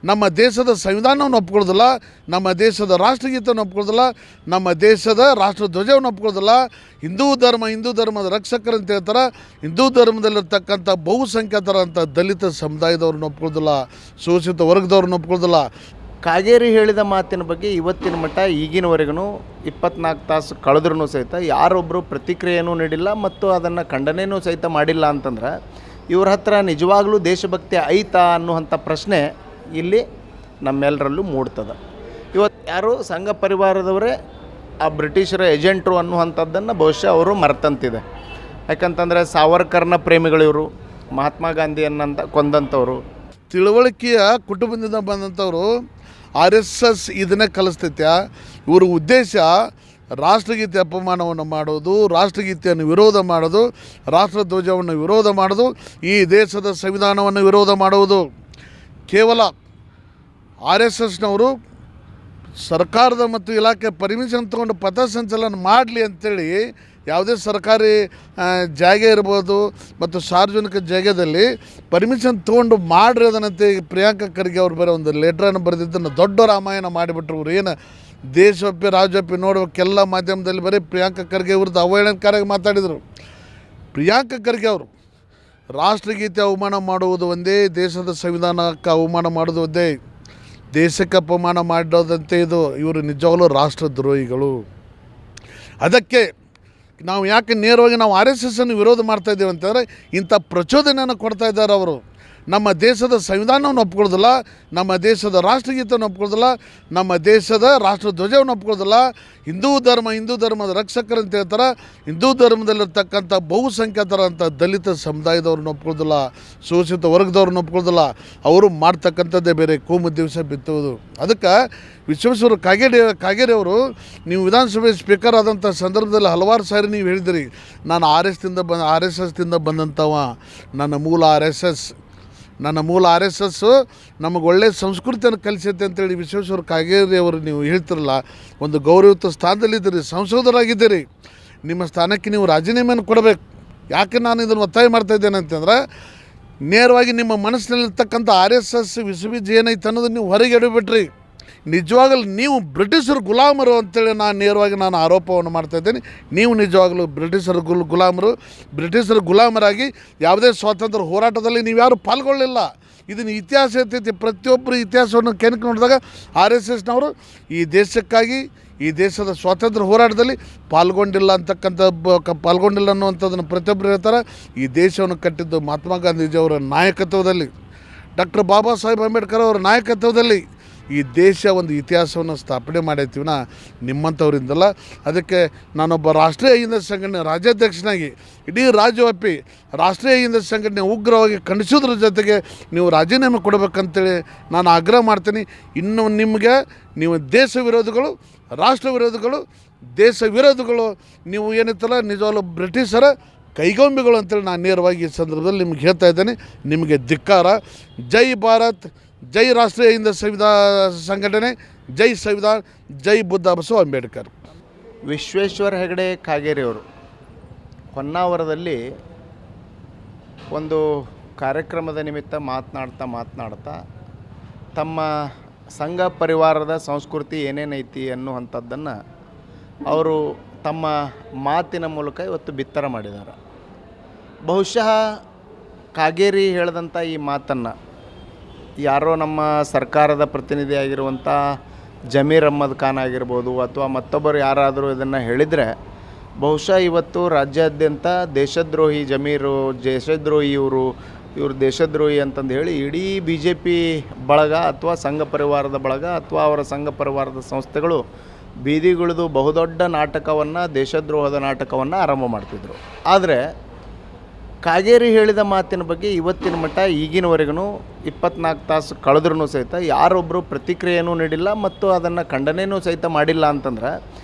ನಮ್ಮ ದೇಶದ ಸಂವಿಧಾನವನ್ನು ಒಪ್ಕೊಳ್ಳೋದಿಲ್ಲ, ನಮ್ಮ ದೇಶದ ರಾಷ್ಟ್ರಗೀತೆಯನ್ನು ಒಪ್ಕೊಳ್ಳೋದಿಲ್ಲ, ನಮ್ಮ ದೇಶದ ರಾಷ್ಟ್ರಧ್ವಜವನ್ನು ಒಪ್ಕೊಳ್ಳೋದಿಲ್ಲ. ಹಿಂದೂ ಧರ್ಮದ ರಕ್ಷಕರಂತ ಹೇಳ್ತಾರೆ. ಹಿಂದೂ ಧರ್ಮದಲ್ಲಿರ್ತಕ್ಕಂಥ ಬಹುಸಂಖ್ಯಾತರಂಥ ದಲಿತ ಸಮುದಾಯದವ್ರನ್ನ ಒಪ್ಕೊಳ್ಳೋದಿಲ್ಲ, ಶೋಷಿತ ವರ್ಗದವ್ರನ್ನ ಒಪ್ಕೊಳ್ಳೋದಿಲ್ಲ. ಕಾಗೇರಿ ಹೇಳಿದ ಮಾತಿನ ಬಗ್ಗೆ ಇವತ್ತಿನ ಮಟ್ಟ ಈಗಿನವರೆಗೂ 24 ತಾಸು ಕಳೆದ್ರೂ ಸಹಿತ ಯಾರೊಬ್ಬರು ಪ್ರತಿಕ್ರಿಯೆಯೂ ನೀಡಿಲ್ಲ ಮತ್ತು ಅದನ್ನು ಖಂಡನೆಯೂ ಸಹಿತ ಮಾಡಿಲ್ಲ ಅಂತಂದ್ರೆ ಇವ್ರ ಹತ್ರ ನಿಜವಾಗ್ಲೂ ದೇಶಭಕ್ತಿ ಐತಾ ಅನ್ನುವಂಥ ಪ್ರಶ್ನೆ ಇಲ್ಲಿ ನಮ್ಮೆಲ್ಲರಲ್ಲೂ ಮೂಡ್ತದೆ. ಇವತ್ತು ಯಾರು ಸಂಘ ಪರಿವಾರದವರೇ ಆ ಬ್ರಿಟಿಷರ ಏಜೆಂಟ್ರು ಅನ್ನುವಂಥದ್ದನ್ನು ಬಹುಶಃ ಅವರು ಮರ್ತಂತಿದೆ. ಯಾಕಂತಂದರೆ ಸಾವರ್ಕರ್ನ ಪ್ರೇಮಿಗಳು ಇವರು, ಮಹಾತ್ಮ ಗಾಂಧಿಯನ್ನಂತ ಕೊಂದಂಥವ್ರು, ತಿಳುವಳಿಕೆಯ ಕುಟುಂಬದಿಂದ ಬಂದಂಥವ್ರು. RSS ಇದನ್ನೇ ಕಲಿಸ್ತೈತೆ. ಇವ್ರ ಉದ್ದೇಶ ರಾಷ್ಟ್ರಗೀತೆ ಅಪಮಾನವನ್ನು ಮಾಡೋದು, ರಾಷ್ಟ್ರಗೀತೆಯನ್ನು ವಿರೋಧ ಮಾಡೋದು, ರಾಷ್ಟ್ರಧ್ವಜವನ್ನು ವಿರೋಧ ಮಾಡೋದು, ಈ ದೇಶದ ಸಂವಿಧಾನವನ್ನು ವಿರೋಧ ಮಾಡುವುದು. ಕೇವಲ RSSನವರು ಸರ್ಕಾರದ ಮತ್ತು ಇಲಾಖೆ ಪರ್ಮಿಷನ್ ತೊಗೊಂಡು ಪಥಸಂಚಲನ ಮಾಡಲಿ ಅಂಥೇಳಿ ಯಾವುದೇ ಸರ್ಕಾರಿ ಜಾಗ ಇರ್ಬೋದು ಮತ್ತು ಸಾರ್ವಜನಿಕ ಜಾಗದಲ್ಲಿ ಪರ್ಮಿಷನ್ ತೊಗೊಂಡು ಮಾಡ್ರಿ ಅದನ್ನಂತೆ ಪ್ರಿಯಾಂಕಾ ಖರ್ಗೆ ಅವ್ರು ಬೇರೆ ಒಂದು ಲೆಟ್ರನ್ನು ಬರೆದಿದ್ದನ್ನು ದೊಡ್ಡ ರಾಮಾಯಣ ಮಾಡಿಬಿಟ್ರು. ಇವ್ರು ಏನು ದೇಶವ್ಯಾಪಿ ರಾಜ್ಯವ್ಯಾಪಿ ನೋಡೋಕ್ಕೆಲ್ಲ ಮಾಧ್ಯಮದಲ್ಲಿ ಬರೀ ಪ್ರಿಯಾಂಕಾ ಖರ್ಗೆ ವಿರುದ್ಧ ಅವಹೇಳನಕಾರಿಯಾಗಿ ಮಾತಾಡಿದರು. ಪ್ರಿಯಾಂಕಾ ಖರ್ಗೆ ಅವರು ರಾಷ್ಟ್ರಗೀತೆ ಅವಮಾನ ಮಾಡುವುದು ಒಂದೇ, ದೇಶದ ಸಂವಿಧಾನಕ್ಕೆ ಅವಮಾನ ಮಾಡೋದು ಒಂದೇ, ದೇಶಕ್ಕೆ ಅಪಮಾನ ಮಾಡೋದಂತೆ ಇದು. ಇವರು ನಿಜವಾಗಲೂ ರಾಷ್ಟ್ರದ್ರೋಹಿಗಳು. ಅದಕ್ಕೆ ನಾವು ಯಾಕೆ ನೇರವಾಗಿ ನಾವು RSSನ್ನು ವಿರೋಧ ಮಾಡ್ತಾಯಿದ್ದೇವೆ ಅಂತಂದರೆ ಇಂಥ ಪ್ರಚೋದನೆಯನ್ನು ಕೊಡ್ತಾ ಇದ್ದಾರೆ ಅವರು. ನಮ್ಮ ದೇಶದ ಸಂವಿಧಾನವನ್ನು ಒಪ್ಕೊಳ್ಳೋದಿಲ್ಲ, ನಮ್ಮ ದೇಶದ ರಾಷ್ಟ್ರಗೀತೆಯನ್ನು ಒಪ್ಕೊಳ್ಳೋದಿಲ್ಲ, ನಮ್ಮ ದೇಶದ ರಾಷ್ಟ್ರಧ್ವಜವನ್ನು ಒಪ್ಕೊಳ್ಳೋದಿಲ್ಲ. ಹಿಂದೂ ಧರ್ಮದ ರಕ್ಷಕರಂತ ಹೇಳ್ತಾರೆ. ಹಿಂದೂ ಧರ್ಮದಲ್ಲಿರ್ತಕ್ಕಂಥ ಬಹುಸಂಖ್ಯಾತರಂಥ ದಲಿತ ಸಮುದಾಯದವ್ರನ್ನ ಒಪ್ಕೊಳ್ಳೋದಿಲ್ಲ, ಶೋಷಿತ ವರ್ಗದವ್ರನ್ನ ಒಪ್ಕೊಳ್ಳೋದಿಲ್ಲ. ಅವರು ಮಾಡ್ತಕ್ಕಂಥದ್ದೇ ಬೇರೆ, ಕೋಮು ದಿವಸ ಬಿತ್ತುವುದು. ಅದಕ್ಕೆ ವಿಶ್ವೇಶ್ವರ ಕಾಗೇರಿ ಅವರು, ನೀವು ವಿಧಾನಸಭೆ ಸ್ಪೀಕರ್ ಆದಂಥ ಸಂದರ್ಭದಲ್ಲಿ ಹಲವಾರು ಸಾರಿ ನೀವು ಹೇಳಿದಿರಿ, ನಾನು RSSದಿಂದ ಬಂದಂಥವ, ನನ್ನ ಮೂಲ RSS ನಮಗೆ ಒಳ್ಳೆಯ ಸಂಸ್ಕೃತಿಯನ್ನು ಕಲಿಸುತ್ತೆ ಅಂತೇಳಿ ವಿಶ್ವೇಶ್ವರ ಕಾಗೇರಿ ಅವರು ನೀವು ಹೇಳ್ತಿರಲ್ಲ. ಒಂದು ಗೌರವಯುತ ಸ್ಥಾನದಲ್ಲಿದ್ದೀರಿ, ಸಂಸದರಾಗಿದ್ದೀರಿ, ನಿಮ್ಮ ಸ್ಥಾನಕ್ಕೆ ನೀವು ರಾಜೀನಾಮೆಯನ್ನು ಕೊಡಬೇಕು. ಯಾಕೆ ನಾನು ಇದನ್ನು ಒತ್ತಾಯ ಮಾಡ್ತಾಯಿದ್ದೇನೆ ಅಂತಂದರೆ, ನೇರವಾಗಿ ನಿಮ್ಮ ಮನಸ್ಸಿನಲ್ಲಿರ್ತಕ್ಕಂಥ RSS ವಿಶ್ವಬೀಜ ಏನೈತೆ ಅನ್ನೋದು ನೀವು ಹೊರಗೆ ಎಡಬಿಟ್ರಿ. ನಿಜವಾಗಲೂ ನೀವು ಬ್ರಿಟಿಷರ ಗುಲಾಮರು ಅಂತೇಳಿ ನೇರವಾಗಿ ಆರೋಪವನ್ನು ಮಾಡ್ತಾಯಿದ್ದೇನೆ. ನೀವು ನಿಜವಾಗಲೂ ಬ್ರಿಟಿಷರ ಗುಲಾಮರಾಗಿ ಯಾವುದೇ ಸ್ವಾತಂತ್ರ್ಯ ಹೋರಾಟದಲ್ಲಿ ನೀವು ಯಾರು ಪಾಲ್ಗೊಳ್ಳಿಲ್ಲ. ಇದನ್ನು ಇತಿಹಾಸ ಇರ್ತೈತಿ. ಪ್ರತಿಯೊಬ್ಬರು ಇತಿಹಾಸವನ್ನು ಕೆಣಕಿ ನೋಡಿದಾಗ RSSನವರು ಈ ದೇಶಕ್ಕಾಗಿ, ಈ ದೇಶದ ಸ್ವಾತಂತ್ರ್ಯ ಹೋರಾಟದಲ್ಲಿ ಪಾಲ್ಗೊಂಡಿಲ್ಲ ಅನ್ನುವಂಥದ್ದನ್ನು ಪ್ರತಿಯೊಬ್ಬರು ಹೇಳ್ತಾರೆ. ಈ ದೇಶವನ್ನು ಕಟ್ಟಿದ್ದು ಮಹಾತ್ಮ ಗಾಂಧೀಜಿಯವರ ನಾಯಕತ್ವದಲ್ಲಿ, ಡಾಕ್ಟರ್ ಬಾಬಾ ಸಾಹೇಬ್ ಅಂಬೇಡ್ಕರ್ ಅವರ ನಾಯಕತ್ವದಲ್ಲಿ ಈ ದೇಶ ಒಂದು ಇತಿಹಾಸವನ್ನು ಸ್ಥಾಪನೆ ಮಾಡೈತೀವಿನ ನಿಮ್ಮಂಥವರಿಂದಲ್ಲ. ಅದಕ್ಕೆ ನಾನೊಬ್ಬ ರಾಷ್ಟ್ರೀಯ ಅಹಿಂದ ಸಂಘಟನೆ ರಾಜ್ಯಾಧ್ಯಕ್ಷನಾಗಿ ಇಡೀ ರಾಜ್ಯವ್ಯಾಪಿ ರಾಷ್ಟ್ರೀಯ ಅಹಿಂದ ಸಂಘಟನೆ ಉಗ್ರವಾಗಿ ಖಂಡಿಸೋದ್ರ ಜೊತೆಗೆ ನೀವು ರಾಜೀನಾಮೆ ಕೊಡಬೇಕಂತೇಳಿ ನಾನು ಆಗ್ರಹ ಮಾಡ್ತೀನಿ. ಇನ್ನು ನಿಮಗೆ ನೀವು ದೇಶ ವಿರೋಧಿಗಳು, ರಾಷ್ಟ್ರ ವಿರೋಧಿಗಳು, ದೇಶ ವಿರೋಧಿಗಳು, ನೀವು ಏನಿತ್ತಲ್ಲ ನಿಜವಾಗ್ಲೂ ಬ್ರಿಟಿಷರ ಕೈಗೊಂಬೆಗಳು ಅಂತೇಳಿ ನಾನು ನೇರವಾಗಿ ಈ ಸಂದರ್ಭದಲ್ಲಿ ನಿಮ್ಗೆ ಹೇಳ್ತಾ ಇದ್ದೇನೆ. ನಿಮಗೆ ಧಿಕ್ಕಾರ. ಜೈ ಭಾರತ್, ಜೈ ರಾಷ್ಟ್ರೀಯ ಅಹಿಂದ ಸಂಘಟನೆ, ಜೈ ಸಂವಿಧಾನ, ಜೈ ಬುದ್ಧ ಬಸವ ಅಂಬೇಡ್ಕರ್. ವಿಶ್ವೇಶ್ವರ ಹೆಗಡೆ ಕಾಗೇರಿಯವರು ಹೊನ್ನಾವರದಲ್ಲಿ ಒಂದು ಕಾರ್ಯಕ್ರಮದ ನಿಮಿತ್ತ ಮಾತನಾಡ್ತಾ ತಮ್ಮ ಸಂಘ ಪರಿವಾರದ ಸಂಸ್ಕೃತಿ ಏನೇನೈತಿ ಅನ್ನುವಂಥದ್ದನ್ನು ಅವರು ತಮ್ಮ ಮಾತಿನ ಮೂಲಕ ಇವತ್ತು ಬಿತ್ತರ ಮಾಡಿದ್ದಾರೆ. ಬಹುಶಃ ಕಾಗೇರಿ ಹೇಳಿದಂಥ ಈ ಮಾತನ್ನು ಯಾರೋ ನಮ್ಮ ಸರ್ಕಾರದ ಪ್ರತಿನಿಧಿಯಾಗಿರುವಂಥ ಜಮೀರ್ ಅಹ್ಮದ್ ಖಾನ್ ಆಗಿರ್ಬೋದು ಅಥವಾ ಮತ್ತೊಬ್ಬರು ಯಾರಾದರೂ ಇದನ್ನು ಹೇಳಿದರೆ ಬಹುಶಃ ಇವತ್ತು ರಾಜ್ಯಾದ್ಯಂತ ದೇಶದ್ರೋಹಿ ಜಮೀರು, ಇವರು ದೇಶದ್ರೋಹಿ ಅಂತಂದು ಹೇಳಿ ಇಡೀ BJP ಬಳಗ ಅಥವಾ ಸಂಘ ಪರಿವಾರದ ಬಳಗ ಅಥವಾ ಅವರ ಸಂಘ ಪರಿವಾರದ ಸಂಸ್ಥೆಗಳು ಬೀದಿಗಿಳಿದು ಬಹುದೊಡ್ಡ ನಾಟಕವನ್ನು, ದೇಶದ್ರೋಹದ ನಾಟಕವನ್ನು ಆರಂಭ ಮಾಡ್ತಿದ್ರು. ಆದರೆ ಕಾಗೇರಿ ಹೇಳಿದ ಮಾತಿನ ಬಗ್ಗೆ ಇವತ್ತಿನ ಮಟ್ಟ ಈಗಿನವರೆಗೂ 24 ತಾಸು ಕಳೆದ್ರೂ ಸಹಿತ ಯಾರೊಬ್ಬರು ಪ್ರತಿಕ್ರಿಯೆಯೂ ನೀಡಿಲ್ಲ ಮತ್ತು ಅದನ್ನು ಖಂಡನೆಯೂ ಸಹಿತ ಮಾಡಿಲ್ಲ ಅಂತಂದ್ರೆ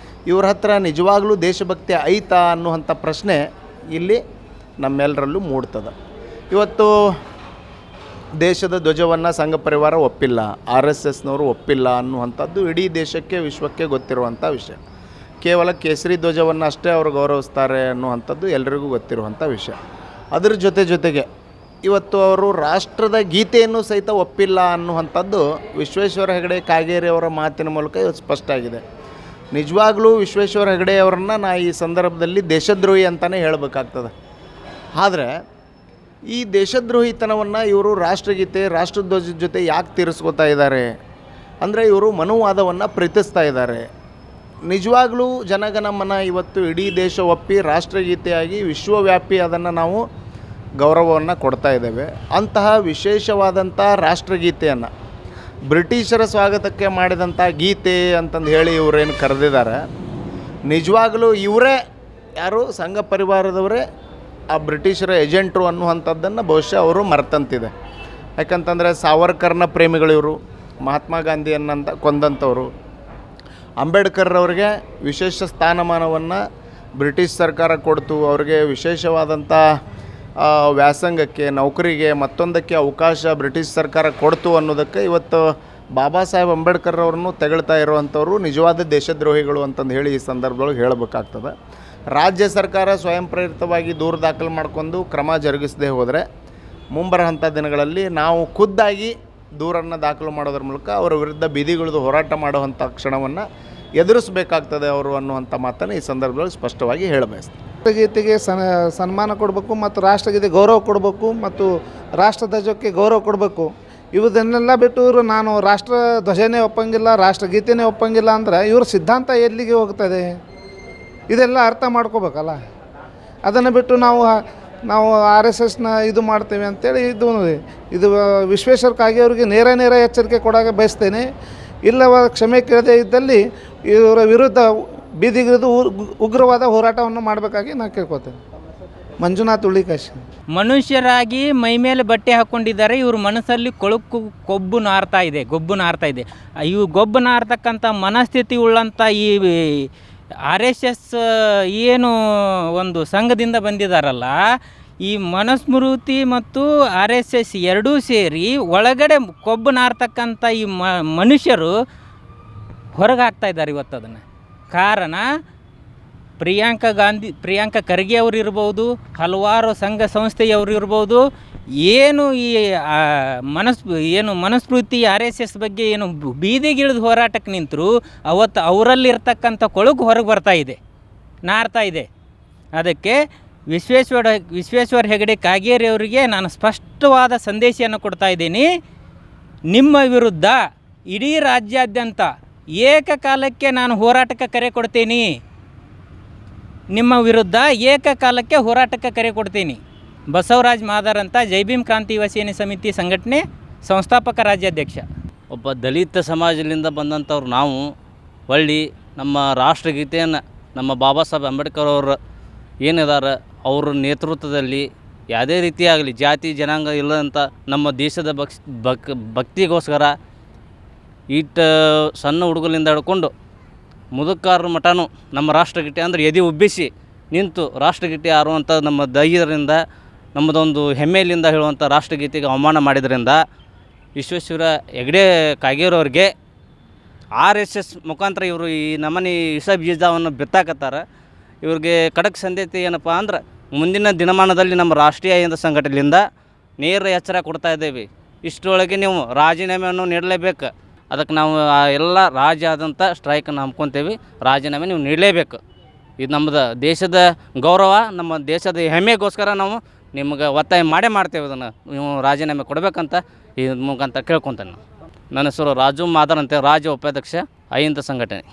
ಇವ್ರ ಹತ್ರ ನಿಜವಾಗ್ಲೂ ದೇಶಭಕ್ತಿ ಐತಾ ಅನ್ನುವಂಥ ಪ್ರಶ್ನೆ ಇಲ್ಲಿ ನಮ್ಮೆಲ್ಲರಲ್ಲೂ ಮೂಡ್ತದೆ. ಇವತ್ತು ದೇಶದ ಧ್ವಜವನ್ನು ಸಂಘ ಪರಿವಾರ ಒಪ್ಪಿಲ್ಲ, RSSನವರು ಒಪ್ಪಿಲ್ಲ ಅನ್ನುವಂಥದ್ದು ಇಡೀ ದೇಶಕ್ಕೆ, ವಿಶ್ವಕ್ಕೆ ಗೊತ್ತಿರುವಂಥ ವಿಷಯ. ಕೇವಲ ಕೇಸರಿ ಧ್ವಜವನ್ನು ಅಷ್ಟೇ ಅವರು ಗೌರವಿಸ್ತಾರೆ ಅನ್ನುವಂಥದ್ದು ಎಲ್ರಿಗೂ ಗೊತ್ತಿರುವಂಥ ವಿಷಯ. ಅದರ ಜೊತೆಗೆ ಇವತ್ತು ಅವರು ರಾಷ್ಟ್ರದ ಗೀತೆಯನ್ನು ಸಹಿತ ಒಪ್ಪಿಲ್ಲ ಅನ್ನುವಂಥದ್ದು ವಿಶ್ವೇಶ್ವರ ಹೆಗಡೆ ಕಾಗೇರಿ ಅವರ ಮಾತಿನ ಮೂಲಕ ಇವತ್ತು ಸ್ಪಷ್ಟ ಆಗಿದೆ. ನಿಜವಾಗ್ಲೂ ವಿಶ್ವೇಶ್ವರ ಹೆಗಡೆ ಅವರನ್ನು ನಾ ಈ ಸಂದರ್ಭದಲ್ಲಿ ದೇಶದ್ರೋಹಿ ಅಂತಲೇ ಹೇಳಬೇಕಾಗ್ತದೆ. ಆದರೆ ಈ ದೇಶದ್ರೋಹಿತನವನ್ನು ಇವರು ರಾಷ್ಟ್ರಗೀತೆ ರಾಷ್ಟ್ರಧ್ವಜದ ಜೊತೆ ಯಾಕೆ ತೀರಿಸ್ಕೋತಾ ಇದ್ದಾರೆ ಅಂದರೆ ಇವರು ಮನುವಾದವನ್ನು ಪ್ರೀತಿಸ್ತಾ ಇದ್ದಾರೆ. ನಿಜವಾಗ್ಲೂ ಜನಗಣಮನ ಇವತ್ತು ಇಡೀ ದೇಶ ಒಪ್ಪಿ ರಾಷ್ಟ್ರಗೀತೆಯಾಗಿ ವಿಶ್ವವ್ಯಾಪಿ ಅದನ್ನು ನಾವು ಗೌರವವನ್ನು ಕೊಡ್ತಾ ಇದ್ದೇವೆ. ಅಂತಹ ವಿಶೇಷವಾದಂಥ ರಾಷ್ಟ್ರಗೀತೆಯನ್ನು ಬ್ರಿಟಿಷರ ಸ್ವಾಗತಕ್ಕೆ ಮಾಡಿದಂಥ ಗೀತೆ ಅಂತಂದು ಹೇಳಿ ಇವರೇನು ಕರೆದಿದ್ದಾರೆ. ನಿಜವಾಗಲೂ ಇವರೇ ಯಾರು ಸಂಘ ಪರಿವಾರದವರೇ ಆ ಬ್ರಿಟಿಷರ ಏಜೆಂಟ್ರು ಅನ್ನುವಂಥದ್ದನ್ನು ಬಹುಶಃ ಅವರು ಮರ್ತಂತಿದೆ. ಯಾಕಂತಂದರೆ ಸಾವರ್ಕರ್ನ ಪ್ರೇಮಿಗಳು ಇವರು, ಮಹಾತ್ಮ ಗಾಂಧಿಯನ್ನಂತ ಕೊಂದಂಥವ್ರು. ಅಂಬೇಡ್ಕರ್ರವ್ರಿಗೆ ವಿಶೇಷ ಸ್ಥಾನಮಾನವನ್ನು ಬ್ರಿಟಿಷ್ ಸರ್ಕಾರ ಕೊಡ್ತು. ಅವ್ರಿಗೆ ವಿಶೇಷವಾದಂಥ ವ್ಯಾಸಂಗಕ್ಕೆ, ನೌಕರಿಗೆ, ಮತ್ತೊಂದಕ್ಕೆ ಅವಕಾಶ ಬ್ರಿಟಿಷ್ ಸರ್ಕಾರ ಕೊಡ್ತು ಅನ್ನೋದಕ್ಕೆ ಇವತ್ತು ಬಾಬಾ ಸಾಹೇಬ್ ಅಂಬೇಡ್ಕರ್ ಅವ್ರನ್ನು ತೆಗಳ್ತಾ ಇರುವಂಥವ್ರು ನಿಜವಾದ ದೇಶದ್ರೋಹಿಗಳು ಅಂತಂದು ಹೇಳಿ ಈ ಸಂದರ್ಭದೊಳಗೆ ಹೇಳಬೇಕಾಗ್ತದೆ. ರಾಜ್ಯ ಸರ್ಕಾರ ಸ್ವಯಂ ಪ್ರೇರಿತವಾಗಿ ದೂರು ದಾಖಲು ಮಾಡಿಕೊಂಡು ಕ್ರಮ ಜರುಗಿಸದೆ ಹೋದರೆ ಮುಂಬರುವಂಥ ದಿನಗಳಲ್ಲಿ ನಾವು ಖುದ್ದಾಗಿ ದೂರನ್ನು ದಾಖಲು ಮಾಡೋದ್ರ ಮೂಲಕ ಅವರ ವಿರುದ್ಧ ಬೀದಿಗಿಳಿದು ಹೋರಾಟ ಮಾಡುವಂಥ ಕ್ಷಣವನ್ನು ಎದುರಿಸಬೇಕಾಗ್ತದೆ ಅವರು ಅನ್ನುವಂಥ ಮಾತನ್ನು ಈ ಸಂದರ್ಭದಲ್ಲಿ ಸ್ಪಷ್ಟವಾಗಿ ಹೇಳಬಯಸ್ತೀನಿ. ರಾಷ್ಟ್ರಗೀತೆಗೆ ಸನ್ಮಾನ ಕೊಡಬೇಕು ಮತ್ತು ರಾಷ್ಟ್ರಗೀತೆ ಗೌರವ ಕೊಡಬೇಕು ಮತ್ತು ರಾಷ್ಟ್ರಧ್ವಜಕ್ಕೆ ಗೌರವ ಕೊಡಬೇಕು. ಇವುದನ್ನೆಲ್ಲ ಬಿಟ್ಟು ಇವರು ನಾನು ರಾಷ್ಟ್ರ ಧ್ವಜನೇ ಒಪ್ಪಂಗಿಲ್ಲ, ರಾಷ್ಟ್ರಗೀತೆನೇ ಒಪ್ಪಂಗಿಲ್ಲ ಅಂದರೆ ಇವ್ರ ಸಿದ್ಧಾಂತ ಎಲ್ಲಿಗೆ ಹೋಗ್ತದೆ ಇದೆಲ್ಲ ಅರ್ಥ ಮಾಡ್ಕೋಬೇಕಲ್ಲ. ಅದನ್ನು ಬಿಟ್ಟು ನಾವು RSSನ ಇದು ಮಾಡ್ತೇವೆ ಅಂತೇಳಿ ಇದು ವಿಶ್ವೇಶ್ವರ ಕಾಗೆ ಅವರಿಗೆ ನೇರ ಎಚ್ಚರಿಕೆ ಕೊಡೋಕೆ ಬಯಸ್ತೇನೆ. ಇಲ್ಲವ ಕ್ಷಮೆ ಕೇಳದೇ ಇದ್ದಲ್ಲಿ ಇವರ ವಿರುದ್ಧ ಬೀದಿಗಿಳಿದು ಉಗ್ರವಾದ ಹೋರಾಟವನ್ನು ಮಾಡಬೇಕಾಗಿ ನಾನು ಕೇಳ್ಕೊತೇನೆ. ಮಂಜುನಾಥ್ ಉಳಿಕಾಶಿ. ಮನುಷ್ಯರಾಗಿ ಮೈಮೇಲೆ ಬಟ್ಟೆ ಹಾಕ್ಕೊಂಡಿದ್ದಾರೆ, ಇವ್ರ ಮನಸ್ಸಲ್ಲಿ ಕೊಬ್ಬು ನಾರ್ತಾ ಇದೆ. ಇವು ಗೊಬ್ಬು ನಾರ್ತಕ್ಕಂಥ ಮನಸ್ಥಿತಿ ಉಳ್ಳಂಥ ಈ RSS ಏನು ಒಂದು ಸಂಘದಿಂದ ಬಂದಿದ್ದಾರಲ್ಲ, ಈ ಮನುಸ್ಮೃತಿ ಮತ್ತು RSS ಎರಡೂ ಸೇರಿ ಒಳಗಡೆ ಕೊಬ್ಬು ನಾರ್ತಕ್ಕಂಥ ಈ ಮನುಷ್ಯರು ಹೊರಗೆ ಹಾಕ್ತಾ ಇದ್ದಾರೆ ಇವತ್ತು. ಅದನ್ನು ಕಾರಣ ಪ್ರಿಯಾಂಕಾ ಖರ್ಗೆ ಅವರು ಇರ್ಬೋದು, ಹಲವಾರು ಸಂಘ ಸಂಸ್ಥೆಯವರು ಇರ್ಬೋದು. ಏನು ಈ ಮನುಸ್ಮೃತಿ RSS ಬಗ್ಗೆ ಏನು ಬೀದಿಗಿಳಿದು ಹೋರಾಟಕ್ಕೆ ನಿಂತರು ಅವತ್ತು ಅವರಲ್ಲಿರ್ತಕ್ಕಂಥ ಕೊಳಕು ಹೊರಗೆ ನಾರ್ತಾ ಇದೆ. ಅದಕ್ಕೆ ವಿಶ್ವೇಶ್ವರ ಹೆಗಡೆ ಕಾಗೇರಿ ಅವರಿಗೆ ನಾನು ಸ್ಪಷ್ಟವಾದ ಸಂದೇಶವನ್ನು ಕೊಡ್ತಾ ಇದ್ದೀನಿ. ನಿಮ್ಮ ವಿರುದ್ಧ ಇಡೀ ರಾಜ್ಯಾದ್ಯಂತ ಏಕಕಾಲಕ್ಕೆ ನಾನು ಹೋರಾಟಕ್ಕೆ ಕರೆ ಕೊಡ್ತೀನಿ. ನಿಮ್ಮ ವಿರುದ್ಧ ಏಕಕಾಲಕ್ಕೆ ಹೋರಾಟಕ್ಕೆ ಕರೆ ಕೊಡ್ತೀನಿ. ಬಸವರಾಜ್ ಮಾದರ್ ಅಂತ ಜೈ ಭೀಮ್ ಕ್ರಾಂತಿ ಯುವ ಸೇನೆ ಸಮಿತಿ ಸಂಘಟನೆ ಸಂಸ್ಥಾಪಕ ರಾಜ್ಯಾಧ್ಯಕ್ಷ. ಒಬ್ಬ ದಲಿತ ಸಮಾಜದಿಂದ ಬಂದಂಥವ್ರು ನಾವು ಹೊಳ್ಳಿ ನಮ್ಮ ರಾಷ್ಟ್ರಗೀತೆಯನ್ನು ನಮ್ಮ ಬಾಬಾ ಸಾಹೇಬ್ ಅಂಬೇಡ್ಕರ್ ಅವರು ಏನಿದ್ದಾರೆ ಅವ್ರ ನೇತೃತ್ವದಲ್ಲಿ ಯಾವುದೇ ರೀತಿಯಾಗಲಿ ಜಾತಿ ಜನಾಂಗ ಇಲ್ಲದಂಥ ನಮ್ಮ ದೇಶದ ಭಕ್ತಿಗೋಸ್ಕರ ಸಣ್ಣ ಹುಡುಗಲಿಂದ ಹಿಡ್ಕೊಂಡು ಮುದುಕಾರರ ಮಠನೂ ನಮ್ಮ ರಾಷ್ಟ್ರಗೀತೆ ಅಂದರೆ ಎದೆ ಉಬ್ಬಿಸಿ ನಿಂತು ರಾಷ್ಟ್ರಗೀತೆ ಆರುವಂಥ ನಮ್ಮ ಧೈರ್ಯದಿಂದ ನಮ್ಮದೊಂದು ಹೆಮ್ಮೆಯಿಂದ ಹೇಳುವಂಥ ರಾಷ್ಟ್ರಗೀತೆಗೆ ಅವಮಾನ ಮಾಡಿದ್ರಿಂದ ವಿಶ್ವೇಶ್ವರ ಹೆಗಡೆ ಕಾಗೇರಿಯವ್ರಿಗೆ RSS ಮುಖಾಂತರ ಇವರು ಈ ನಮನಿ ವಿಷ ಬೀಜವನ್ನು ಬಿತ್ತಾಕತ್ತಾರೆ. ಇವ್ರಿಗೆ ಖಡಕ್ ಸಂದೇಶ ಏನಪ್ಪ ಅಂದ್ರೆ ಮುಂದಿನ ದಿನಮಾನದಲ್ಲಿ ನಮ್ಮ ರಾಷ್ಟ್ರೀಯ ಸಂಘಟನೆಯಿಂದ ನೇರ ಎಚ್ಚರ ಕೊಡ್ತಾ ಇದ್ದೇವೆ. ಇಷ್ಟರೊಳಗೆ ನೀವು ರಾಜೀನಾಮೆಯನ್ನು ನೀಡಲೇಬೇಕು. ಅದಕ್ಕೆ ನಾವು ಎಲ್ಲ ರಾಜ್ಯ ಆದಂಥ ಸ್ಟ್ರೈಕನ್ನು ಹಮ್ಕೊತೇವೆ. ರಾಜೀನಾಮೆ ನೀವು ನೀಡಲೇಬೇಕು. ಇದು ನಮ್ಮದು ದೇಶದ ಗೌರವ, ನಮ್ಮ ದೇಶದ ಹೆಮ್ಮೆಗೋಸ್ಕರ ನಾವು ನಿಮ್ಗೆ ಒತ್ತಾಯ ಮಾಡ್ತೇವೆ. ಅದನ್ನು ನೀವು ರಾಜೀನಾಮೆ ಕೊಡಬೇಕಂತ ಈ ಮುಖಾಂತರ ಕೇಳ್ಕೊತೇನೆ. ನನ್ನ ಹೆಸರು ರಾಜು ಮಾದರ್ ಅಂತ, ರಾಜ್ಯ ಉಪಾಧ್ಯಕ್ಷ ಅಹಿಂದ ಸಂಘಟನೆ.